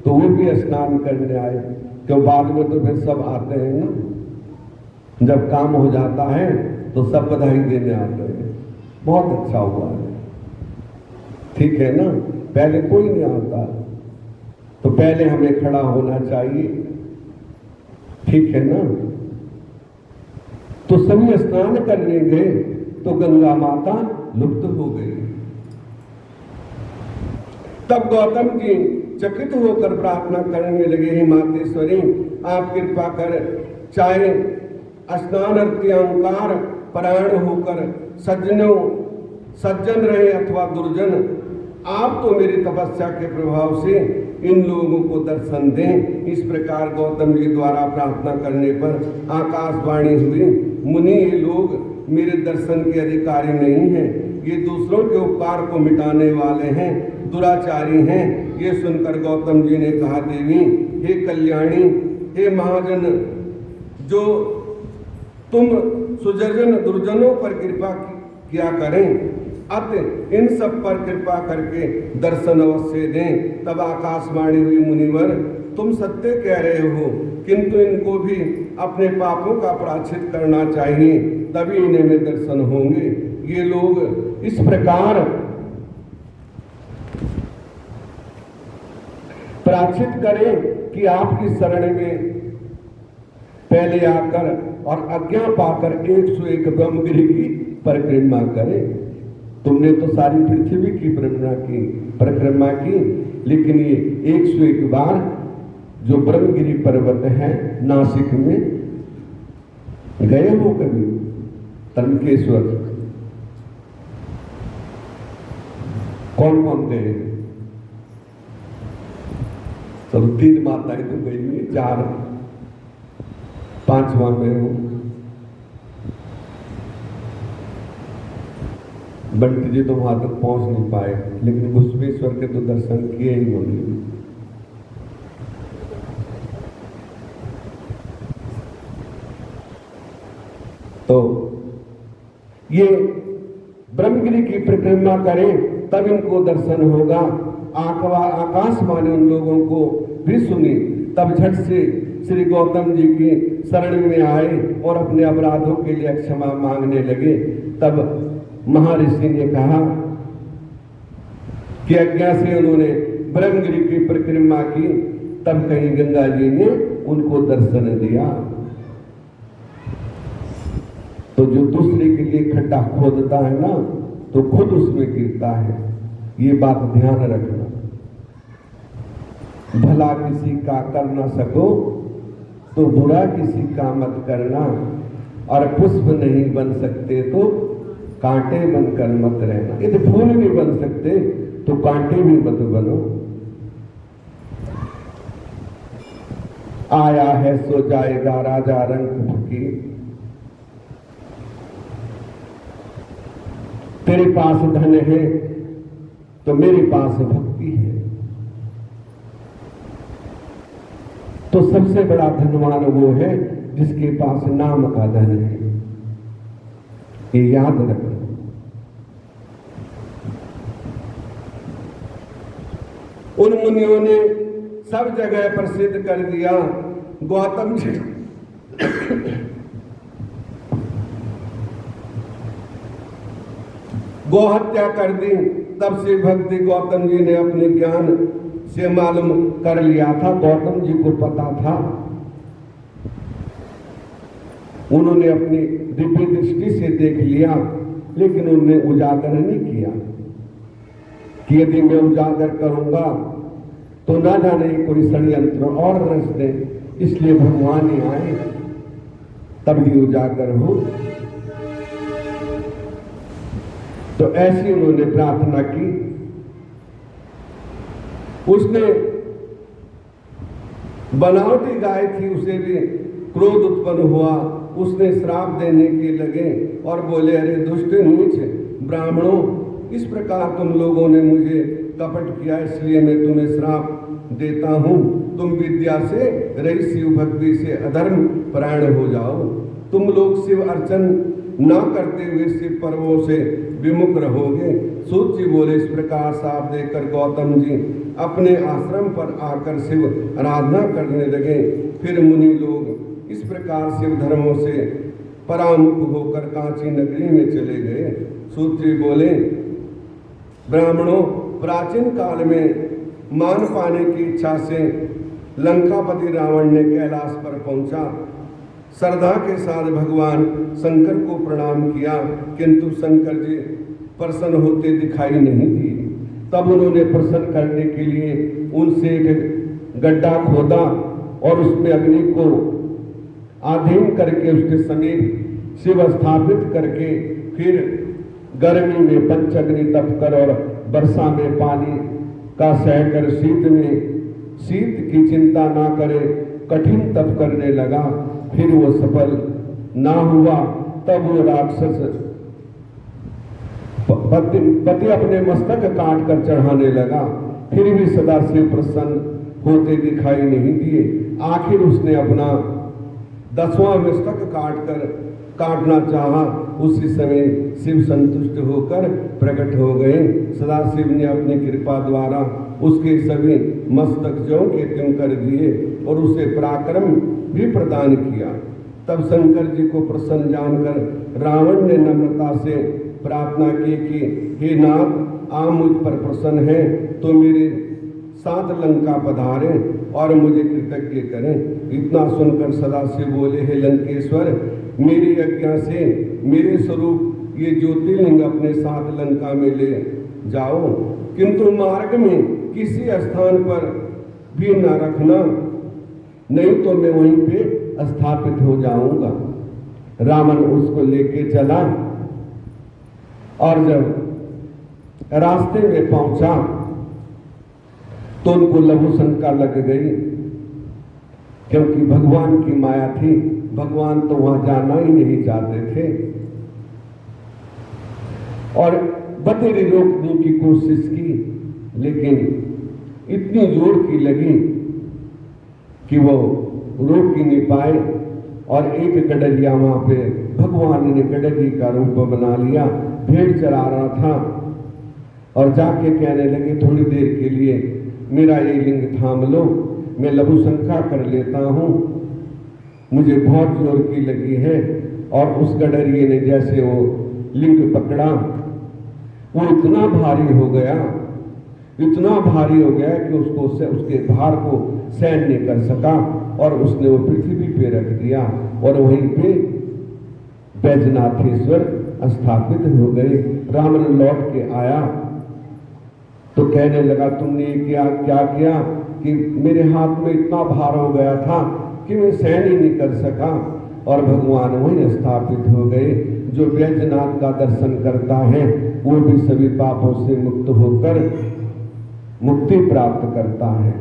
तो वो भी स्नान करने आए। क्यों बाद में तो फिर सब आते हैं ना, जब काम हो जाता है तो सब बधाई देने आते हैं, बहुत अच्छा हुआ है, ठीक है ना। पहले कोई नहीं आता, तो पहले हमें खड़ा होना चाहिए, ठीक है ना। तो सभी स्नान करने गए तो गंगा माता लुप्त हो गई। तब गौतम जी चकित होकर प्रार्थना करने लगे, हे मातेश्वरी, आप कृपा कर चाहे स्नानार्थी ओंकार परायण होकर सज्जन रहे अथवा दुर्जन, आप तो मेरी तपस्या के प्रभाव से इन लोगों को दर्शन दें। इस प्रकार गौतम जी द्वारा प्रार्थना करने पर आकाशवाणी हुई, मुनि ये लोग मेरे दर्शन के अधिकारी नहीं हैं, ये दूसरों के उपकार को मिटाने वाले हैं, दुराचारी हैं। ये सुनकर गौतम जी ने कहा, देवी हे कल्याणी, हे महाजन, जो तुम सुजर्जन दुर्जनों पर कृपा किया करें, अत इन सब पर कृपा करके दर्शन अवश्य दें। तब आकाशवाणी हुई, मुनिवर तुम सत्य कह रहे हो, किंतु इनको भी अपने पापों का प्रायश्चित करना चाहिए, तभी इन्हें में दर्शन होंगे। ये लोग इस प्रकार प्रायश्चित करें कि आपकी शरण में पहले आकर और आज्ञा पाकर 101 ब्रह्मगिरि की परिक्रमा करें। तुमने तो सारी पृथ्वी की परिक्रमा की, लेकिन ये 101 बार जो ब्रह्मगिरि पर्वत है नासिक में गए हो कभी? त्र्यंबकेश्वर कौन कौन गए? चलो 3 माताएं तो गई है, 4 5वां में हो। बंटी जी तो वहां तक पहुंच नहीं पाए, लेकिन घुसपेश्वर के तो दर्शन किए ही होंगे। तो ये ब्रह्मगिरि की परिक्रमा करें तब इनको दर्शन होगा। आकाशवाणी उन लोगों को भी सुनी, तब झट से श्री गौतम जी की शरण में आए और अपने अपराधों के लिए क्षमा मांगने लगे। तब महर्षि ने कहा कि आज्ञा से उन्होंने ब्रह्मगिरि की परिक्रमा की, तब कहीं गंगा जी ने उनको दर्शन दिया। तो जो दूसरे के लिए खड्डा खोदता है ना, तो खुद उसमें गिरता है, ये बात ध्यान रखना। भला किसी का कर ना सको तो बुरा किसी का मत करना। और पुष्प नहीं बन सकते तो कांटे बनकर मत रहना। यदि फूल नहीं बन सकते तो कांटे भी मत बनो। आया है सो जाएगा राजा रंग फकीर। तेरे पास धन है तो मेरे पास भक्ति है। तो सबसे बड़ा धनवान वो है जिसके पास नाम का धन है। ये याद रखना। उन मुनियों ने सब जगह प्रसिद्ध कर दिया गौतम जी गौहत्या कर दी। तब से भक्ति गौतम जी ने अपने ज्ञान से मालूम कर लिया था। गौतम जी को पता था, उन्होंने अपनी दिव्य दृष्टि से देख लिया, लेकिन उन्होंने उजागर नहीं किया कि यदि मैं उजागर करूंगा तो ना जाने कोई षड्यंत्र और रच दे, इसलिए भगवान ही आए तभी उजागर हो। तो ऐसी उन्होंने प्रार्थना की। उसने बनावटी गाय थी, उसे भी क्रोध उत्पन्न हुआ। उसने श्राप देने के लगे और बोले, अरे दुष्ट नीच ब्राह्मणों, इस प्रकार तुम लोगों ने मुझे कपट किया, इसलिए मैं तुम्हें श्राप देता हूं। तुम विद्या से रही, शिव भक्ति से अधर्म परायण हो जाओ। तुम लोग शिव अर्चन ना करते हुए शिव पर्वों से विमुख रहोगे। सूत जी बोले। इस प्रकार साप देकर गौतम जी अपने आश्रम पर आकर शिव आराधना करने लगे। फिर मुनि लोग इस प्रकार शिव धर्मों से परामुख होकर कांची नगरी में चले गए। सूत जी बोले, ब्राह्मणों, प्राचीन काल में मान पाने की इच्छा से लंकापति रावण ने कैलाश पर पहुंचा। श्रद्धा के साथ भगवान शंकर को प्रणाम किया, किंतु शंकर जी प्रसन्न होते दिखाई नहीं दिए। तब उन्होंने प्रसन्न करने के लिए उनसे एक गड्ढा खोदा और उसमें अग्नि को आधीन करके उसके समीप शिव स्थापित करके फिर गर्मी में पंचअग्नि तप कर और वर्षा में पानी का सहकर शीत की चिंता ना करे कठिन तप करने लगा। फिर वो सफल ना हुआ। तब वो राक्षस पति अपने मस्तक काट कर चढ़ाने लगा, फिर भी सदाशिव प्रसन्न होते दिखाई नहीं दिए। आखिर उसने अपना 10वां मस्तक काटना चाहा। उसी समय शिव संतुष्ट होकर प्रकट हो गए। सदाशिव ने अपनी कृपा द्वारा उसके सभी मस्तक ज्यों के त्यों कर दिए और उसे पराक्रम भी प्रदान किया। तब शंकर जी को प्रसन्न जानकर रावण ने नम्रता से प्रार्थना की कि हे नाथ, आप मुझ पर प्रसन्न हैं तो मेरे साथ लंका पधारें और मुझे कृतज्ञ करें। इतना सुनकर सदाशिव बोले, हे लंकेश्वर, मेरी आज्ञा से मेरे स्वरूप ये ज्योतिर्लिंग अपने साथ लंका में ले जाओ, किंतु मार्ग में किसी स्थान पर भी न रखना, नहीं तो मैं वहीं पे स्थापित हो जाऊंगा। रावण उसको लेके चला और जब रास्ते में पहुंचा तो उनको लघु शंका लग गई, क्योंकि भगवान की माया थी। भगवान तो वहां जाना ही नहीं चाहते थे और बतेरे रोकने की कोशिश की, लेकिन इतनी जोर की लगी कि वो रोक ही नहीं पाए। और एक गडरिया वहां पे भगवान ने गडरी का रूप बना लिया, भेड़ चरा रहा था और जाके कहने लगे, थोड़ी देर के लिए मेरा ये लिंग थाम लो, मैं लघु शंका कर लेता हूं, मुझे बहुत जोर की लगी है। और उस गडरिये ने जैसे वो लिंग पकड़ा, वो इतना भारी हो गया कि उसके भार को सहन नहीं कर सका और उसने वो पृथ्वी पे रख दिया और वहीं पे बैजनाथेश्वर स्थापित हो गए। रावण लौट के आया तो कहने लगा, तुमने क्या किया कि मेरे हाथ में इतना भार हो गया था कि मैं सहन ही नहीं कर सका। और भगवान वहीं स्थापित हो गए। जो बैजनाथ का दर्शन करता है वो भी सभी पापों से मुक्त होकर मुक्ति प्राप्त करता है।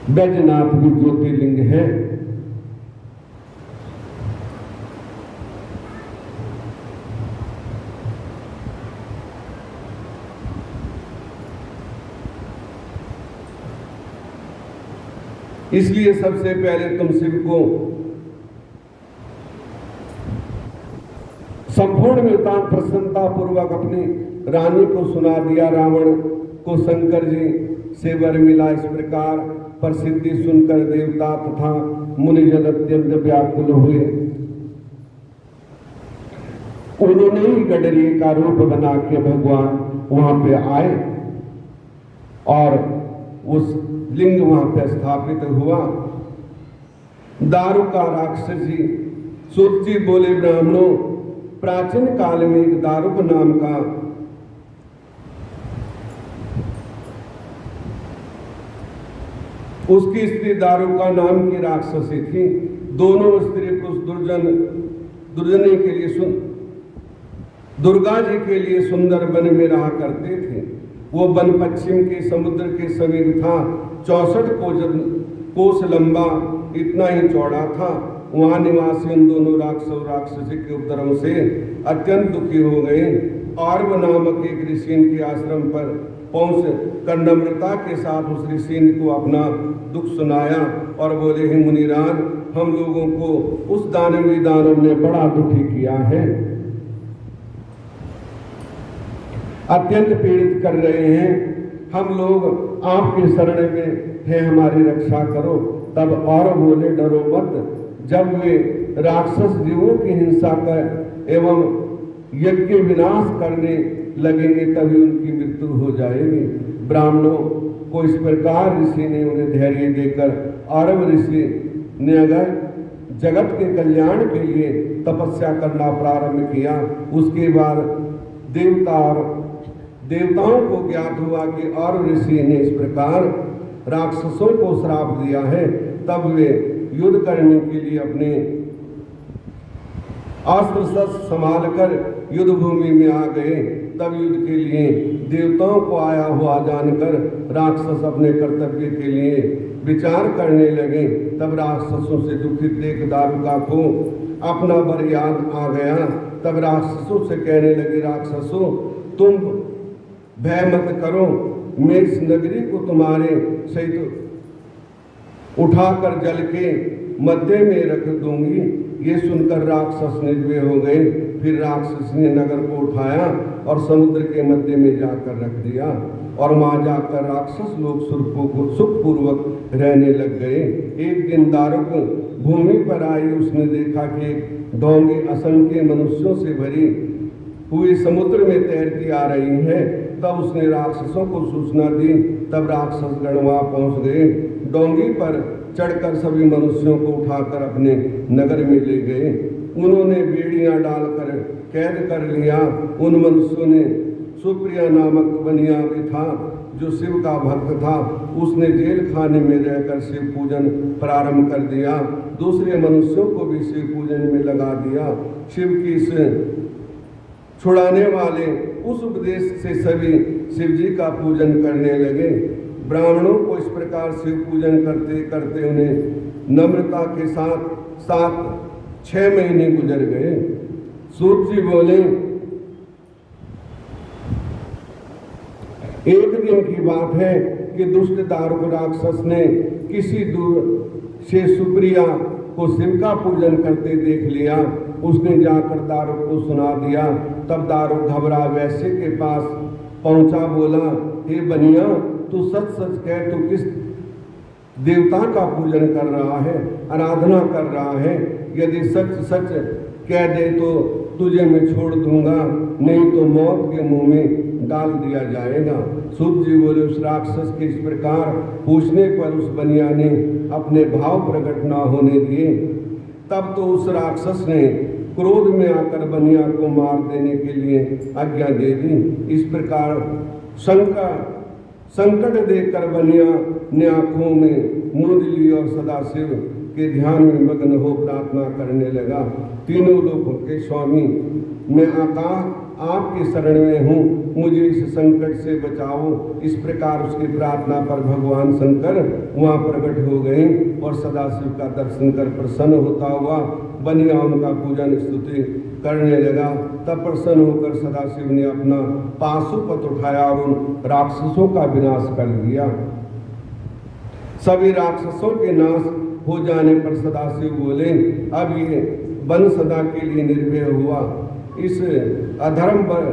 बैजनाथ भी ज्योतिर्लिंग है। इसलिए सबसे पहले तुम शिव को संपूर्ण में प्रसन्नता पूर्वक अपनी रानी को सुना दिया। रावण को शंकर जी से वर मिला। इस प्रकार प्रसिद्धि सुनकर देवता तथा मुनिजन अत्यंत व्याकुल हुए। उन्होंने ही गडरी का रूप बना के भगवान वहां पे आए और उस लिंग वहां पे स्थापित हुआ। दारू का राक्षस जी सूत जी बोले, ब्राह्मणों, प्राचीन काल में एक दारुक नाम का उसकी स्त्री दारुका नाम की राक्षसी थी। दोनों स्त्री पुरुष दुर्जने के लिए दुर्गा जी के लिए सुंदर वन में रहा करते थे। वो वन पश्चिम के समुद्र के समीप था। 64 कोस लंबा, इतना ही चौड़ा था। वहां निवासी उन दोनों राक्षसी के उपद्रव से अत्यंत दुखी हो गए। आर्व नामक एक ऋषि के आश्रम पर पहुंच कर नम्रता के साथ उस ऋषि को अपना दुख सुनाया और बोले, हे मुनिरान, हम लोगों को उस दानवी दानव ने बड़ा दुखी किया है, अत्यंत पीड़ित कर रहे हैं। हम लोग आपके शरण में है, हमारी रक्षा करो। तब और बोले, डरो मत। जब वे राक्षस जीवों की हिंसा कर एवं यज्ञ विनाश करने लगेंगे तभी उनकी मृत्यु हो जाएगी। ब्राह्मणों को इस प्रकार ऋषि ने उन्हें धैर्य देकर आरव ऋषि ने अगर जगत के कल्याण के लिए तपस्या करना प्रारंभ किया। उसके बाद देवताओं को ज्ञात हुआ कि और ऋषि ने इस प्रकार राक्षसों को श्राप दिया है। तब वे युद्ध करने के लिए अपने अस्त्र शस्त्र संभाल कर युद्ध भूमि में आ गए। तब युद्ध के लिए देवताओं को आया हुआ जानकर राक्षस अपने कर्तव्य के लिए विचार करने लगे। तब राक्षसों से दुखित देख दारुका को अपना वर याद आ गया। तब राक्षसों से कहने लगे, राक्षसों, तुम भय मत करो, मैं इस नगरी को तुम्हारे सहित उठाकर जल के मध्य में रख दूंगी। ये सुनकर राक्षस निर्भय हो गए। फिर राक्षस ने नगर को उठाया और समुद्र के मध्य में जाकर रख दिया और वहां जाकर राक्षस लोग सुखपूर्वक रहने लग गए। एक दिन दारुक भूमि पर आई। उसने देखा कि डोंगी असंख्य मनुष्यों से भरी हुई समुद्र में तैरती आ रही है। तब उसने राक्षसों को सूचना दी। तब राक्षस गण वहां पहुंच गए। डोंगी पर चढ़कर सभी मनुष्यों को उठाकर अपने नगर में ले गए। उन्होंने बेड़ियां डालकर कैद कर लिया। उन मनुष्यों ने सुप्रिया नामक बनिया भी था जो शिव का भक्त था। उसने जेल खाने में रहकर शिव पूजन प्रारंभ कर दिया। दूसरे मनुष्यों को भी शिव पूजन में लगा दिया। शिव की इस छुड़ाने वाले उस उपदेश से सभी शिव जी का पूजन करने लगे। ब्राह्मणों को इस प्रकार शिव पूजन करते करते उन्हें नम्रता के साथ 6 महीने गुजर गए। सूत जी बोले, एक दिन की बात है कि दुष्ट दारुक राक्षस ने किसी दूर से सुप्रिया को शिव का पूजन करते देख लिया। उसने जाकर दारुक को सुना दिया। तब दारुक घबरा वैश्य के पास पहुंचा। बोला, हे बनिया, तू सच सच कह, तू किस देवता का पूजन कर रहा है, आराधना कर रहा है? यदि सच सच कह दे तो तुझे मैं छोड़ दूंगा, नहीं तो मौत के मुंह में डाल दिया जाएगा। सूत जी बोले, उस राक्षस के इस प्रकार पूछने पर उस बनिया ने अपने भाव प्रकट न होने दिए। तब तो उस राक्षस ने क्रोध में आकर बनिया को मार देने के लिए आज्ञा दे दी। इस प्रकार संकट देखकर बनिया ने आंखों में मूंद ली और सदाशिव के ध्यान में मग्न हो प्रार्थना करने लगा। तीनों लोगों के स्वामी, मैं आका आपकी शरण में हूँ, मुझे इस संकट से बचाओ। इस प्रकार उसकी प्रार्थना पर भगवान शंकर वहाँ प्रकट हो गए और सदाशिव का दर्शन कर प्रसन्न होता हुआ बनिया उनका पूजन स्तुति करने लगा। तब प्रसन्न होकर सदाशिव ने अपना पाशुपत उठाया और उन राक्षसों का विनाश कर दिया। सभी राक्षसों के नाश हो जाने पर सदाशिव बोले, अब ये वन सदा के लिए निर्भय हुआ। इस अधर्म पर,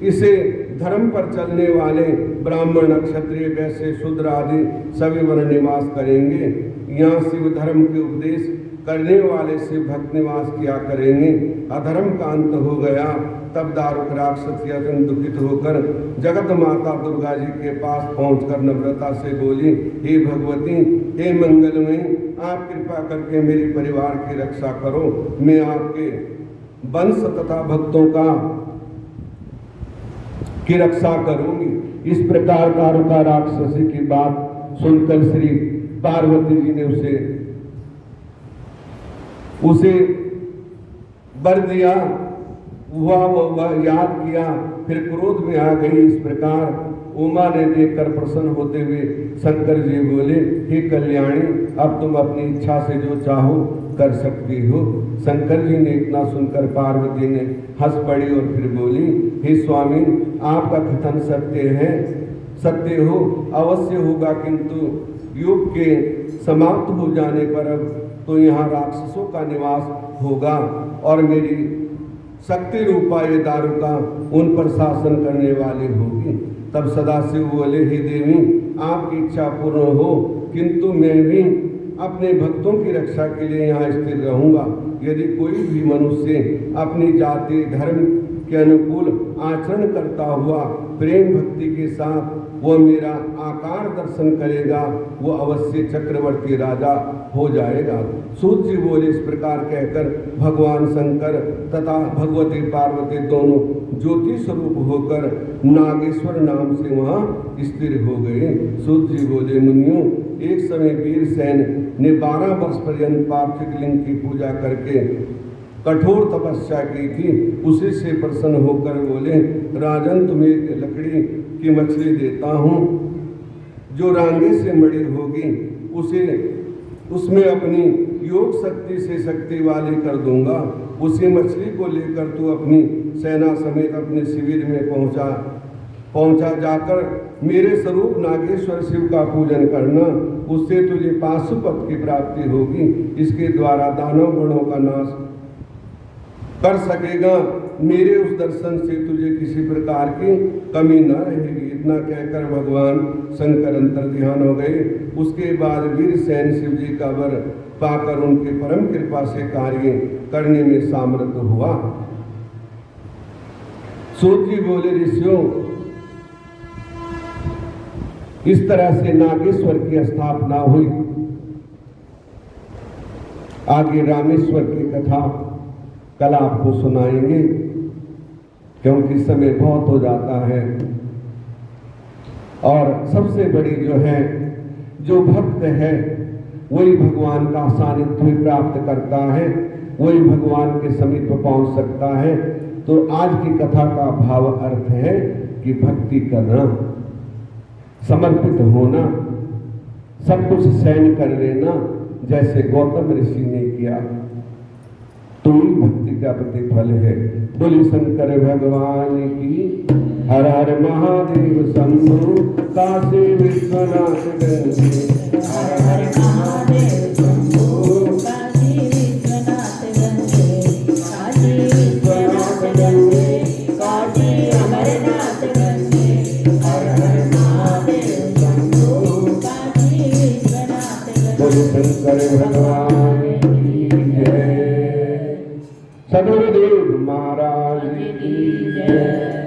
इसे धर्म पर चलने वाले ब्राह्मण, क्षत्रिय, वैश्य, शूद्र आदि सभी वर्ण निवास करेंगे। यहाँ शिव धर्म के उपदेश करने वाले शिव भक्त निवास किया करेंगे। अधर्म का अंत हो गया। तब दारुक राक्षसी अत्यंत दुखित होकर जगत माता दुर्गा जी के पास पहुंचकर नम्रता से बोली, हे भगवती, हे मंगलमयी, आप कृपा करके मेरे परिवार की रक्षा करो। मैं आपके वंश तथा भक्तों की रक्षा करूंगी। इस प्रकार दारुका राक्षसी की बात सुनकर श्री पार्वती जी ने उसे वर दिया। वह याद किया, फिर क्रोध में आ गई। इस प्रकार उमा ने देखकर प्रसन्न होते हुए शंकर जी बोले, हे कल्याणी, अब तुम अपनी इच्छा से जो चाहो कर सकती हो। शंकर जी ने इतना सुनकर पार्वती ने हंस पड़ी और फिर बोली, हे स्वामी, आपका कथन सत्य है, सत्य हो अवश्य होगा, किंतु युग के समाप्त हो जाने पर अब तो यहाँ राक्षसों का निवास होगा और मेरी शक्ति रूपा ये दारुका उन पर शासन करने वाली होगी। तब सदाशिव बोले, हे देवी, आपकी इच्छा पूर्ण हो, किंतु मैं भी अपने भक्तों की रक्षा के लिए यहाँ स्थिर रहूँगा। यदि कोई भी मनुष्य अपनी जाति धर्म के अनुकूल आचरण करता हुआ प्रेम भक्ति के साथ वो मेरा आकार दर्शन करेगा, वो अवश्य चक्रवर्ती राजा हो जाएगा। सूत जी बोले। इस प्रकार कहकर भगवान शंकर तथा भगवती पार्वती दोनों ज्योति स्वरूप होकर नागेश्वर नाम से वहाँ स्थिर हो गए। सूत जी बोले, मुनियों, एक समय वीरसेन ने 12 वर्ष पर्यंत पार्थिव लिंग की पूजा करके कठोर तपस्या की थी। उसी से प्रसन्न होकर बोले, राजन, तुम्हें एक लकड़ी की मछली देता हूँ, जो रांगे से मड़ी होगी उसमें अपनी योग शक्ति से शक्ति वाली कर दूंगा। उसी मछली को लेकर तू अपनी सेना समेत अपने शिविर में पहुंचा जाकर मेरे स्वरूप नागेश्वर शिव का पूजन करना। उससे तुझे पाशुपत की प्राप्ति होगी। इसके द्वारा दानव गणों का नाश कर सकेगा। मेरे उस दर्शन से तुझे किसी प्रकार की कमी न रहेगी। इतना कहकर भगवान शंकर अंतर ध्यान हो गए। उसके बाद वीरसेन शिव जी का वर पाकर उनके परम कृपा से कार्य करने में सामर्थ्य हुआ। सूत जी बोले, ऋषियों, इस तरह से नागेश्वर की स्थापना हुई। आगे रामेश्वर की कथा कल आपको सुनाएंगे, क्योंकि समय बहुत हो जाता है। और सबसे बड़ी जो भक्त है वही भगवान का सानिध्य प्राप्त करता है, वही भगवान के समीप पहुंच सकता है। तो आज की कथा का भाव अर्थ है कि भक्ति करना, समर्पित होना, सब कुछ सहन कर लेना, जैसे गौतम ऋषि ने किया, तो ही भक्ति का प्रतिफल है। बोले शंकर भगवान की। हर हर महादेव शंभु, काशी विश्वनाथ गंगे। हर हर महादेव शंभु, काशी विश्वनाथ गंगे। काशी विश्वनाथ गंगे, काशी अमरनाथ गंगे। हर हर महादेव शंभु, काशी विश्वनाथ गंगे। बोले शंकर भगवान की जय। सदगुरुदेव महाराज की जय।